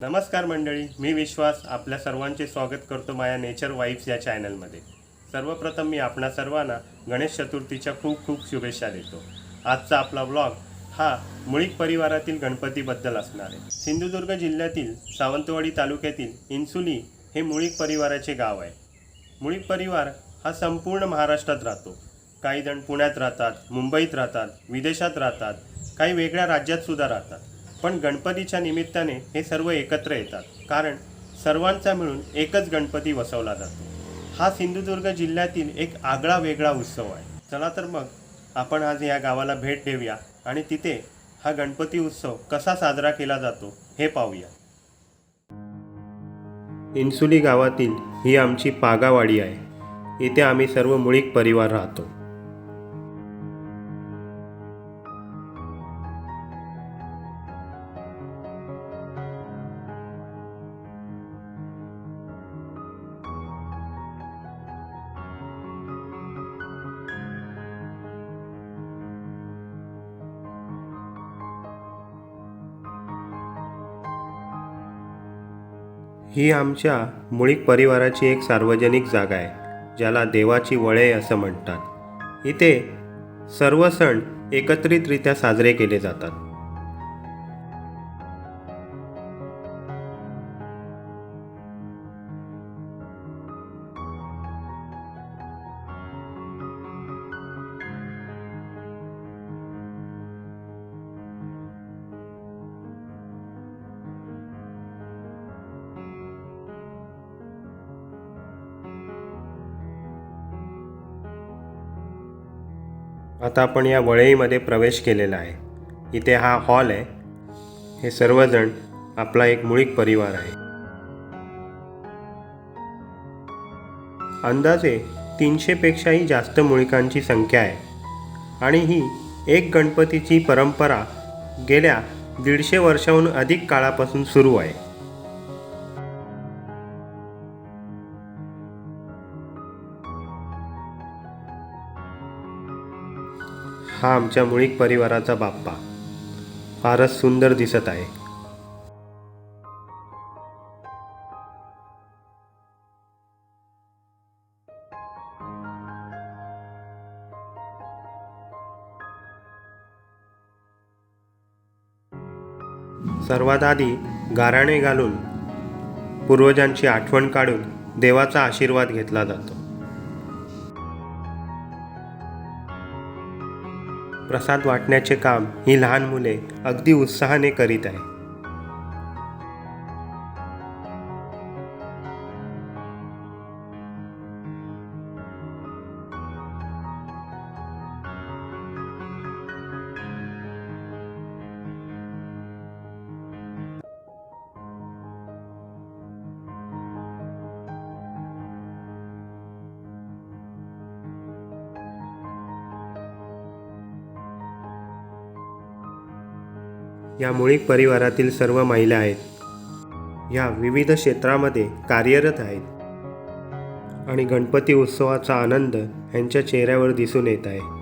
नमस्कार मंडळी, मी विश्वास आपल्या सर्वांचे स्वागत करतो माझ्या नेचर वाईब्स या चॅनलमध्ये। सर्वप्रथम मी आपणा सर्वांना गणेश चतुर्थीच्या खूप खूप शुभेच्छा देतो। आजचा आपला व्लॉग हा मुळीक परिवारातील गणपतीबद्दल असणार आहे। सिंधुदुर्ग जिल्ह्यातील सावंतवाडी तालुक्यातील इन्सुली हे मुळीक परिवाराचे गाव आहे। मुळीक परिवार हा संपूर्ण महाराष्ट्रात राहतो। काही जण पुण्यात राहतात, मुंबईत राहतात, विदेशात राहतात, काही वेगळ्या राज्यात सुद्धा राहतात। पण गणपतीच्या निमित्ताने हे सर्व एकत्र येतात, कारण सर्वांचा मिळून एकच गणपती बसवला जातो। हा सिंधुदुर्ग जिल्ह्यातील एक आगळा वेगळा उत्सव आहे। चला तर मग आपण आज या गावाला भेट देऊया आणि तिथे हा गणपती उत्सव कसा साजरा केला जातो हे पाहूया। इन्सुली गावातील ही आमची पागावाडी आहे। इथे आम्ही सर्व मुळीक परिवार राहतो। ही आमच्या मुळीक परिवाराची एक सार्वजनिक जागा आहे, ज्याला देवाची वळे असं म्हणतात। इथे सर्व सण एकत्रितरित्या साजरे केले जातात। आता आपण या वळईमध्ये प्रवेश केलेला आहे। इथे हा हॉल आहे। हे सर्वजण आपला एक मुळीक परिवार आहे। अंदाजे 300 पेक्षाही जास्त मुळीकांची संख्या आहे आणि ही एक गणपतीची परंपरा गेल्या 150 वर्षांहून अधिक काळापासून सुरू आहे। हा आमच्या मुळीक परिवाराचा बाप्पा फारच सुंदर दिसत आहे। सर्वात आधी गाराणे घालून पूर्वजांची आठवण काढून देवाचा आशीर्वाद घेतला जातो। प्रसाद वाटण्याचे काम ही लहान मुले अगदी उत्साहाने करीत आहे। या मुळीक परिवारातील सर्व महिला आहेत। या विविध क्षेत्रामध्ये कार्यरत आहेत आणि गणपती उत्सवाचा आनंद यांच्या चेहऱ्यावर दिसून येत आहे।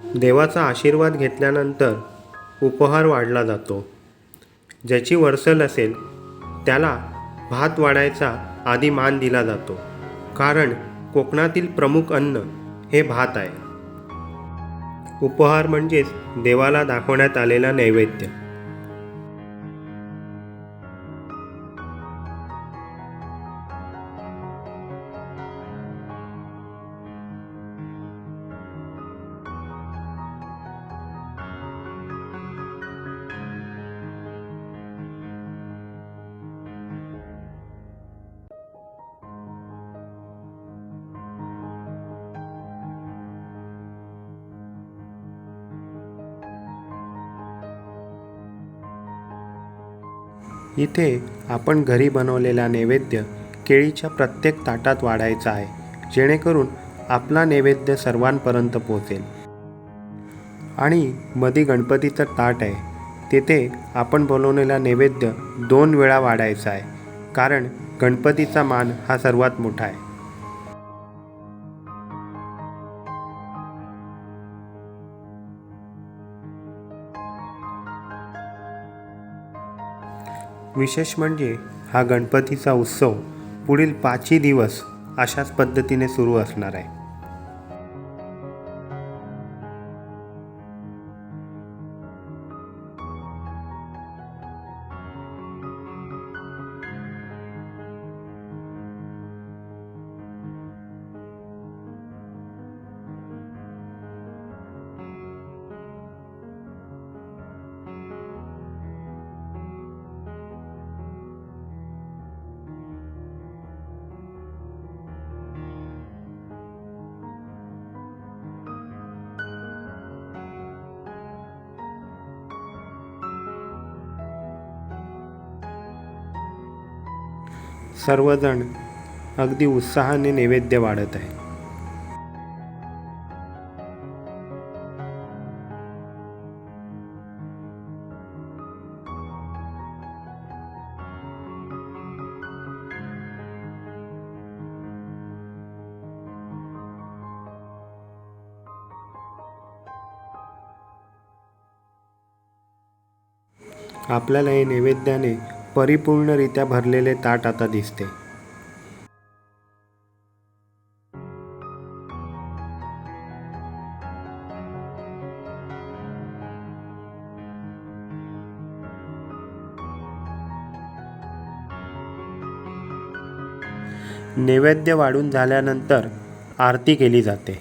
देवाचा आशीर्वाद घेतल्यानंतर उपहार वाढला जातो. ज्याची वरसल असेल त्याला भात वाढायचा आधी मान दिला जातो, कारण कोकणातील प्रमुख अन्न हे भात आहे. उपहार म्हणजेच देवाला दाखवण्यात आलेला नैवेद्य. इथे आपण घरी बनवलेला नैवेद्य केळीच्या प्रत्येक ताटात वाढायचा आहे, जेणेकरून आपला नैवेद्य सर्वांपर्यंत पोहोचेल. आणि मध्ये गणपतीचं ताट आहे, तेथे आपण बनवलेला नैवेद्य 2 वेळा वाढायचा आहे, कारण गणपतीचा मान हा सर्वात मोठा आहे. विशेष म्हणजे हा गणपतीचा उत्सव पुढील 5ही दिवस अशाच पद्धतीने सुरू असणार आहे. सर्वजण अगदी उत्साहाने नैवेद्य वाढत आहे. आपल्याला हे नैवेद्याने परिपूर्णरित्या भरलेले ताट आता दिसते. नैवेद्य वाढून झाल्यानंतर आरती केली जाते.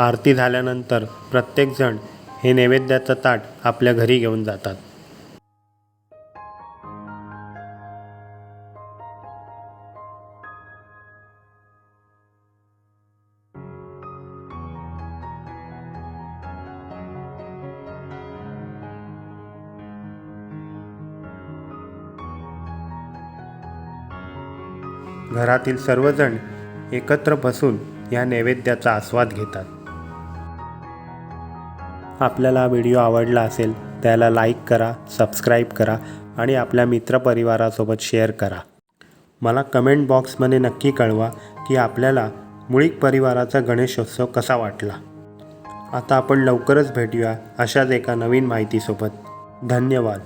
आरती झाल्यानंतर प्रत्येकजण हे नैवेद्याचं ताट आपल्या घरी घेऊन जातात. घरातील सर्वजण एकत्र बसून या नैवेद्याचा आस्वाद घेतात. आपल्याला हा व्हिडिओ आवडला असेल त्याला लाईक करा, सबस्क्राईब करा आणि आपल्या मित्रपरिवारासोबत शेअर करा. मला कमेंट बॉक्समध्ये नक्की कळवा की आपल्याला मुळीक परिवाराचा गणेशोत्सव कसा वाटला. आता आपण लवकरच भेटूया अशाच एका नवीन माहितीसोबत. धन्यवाद.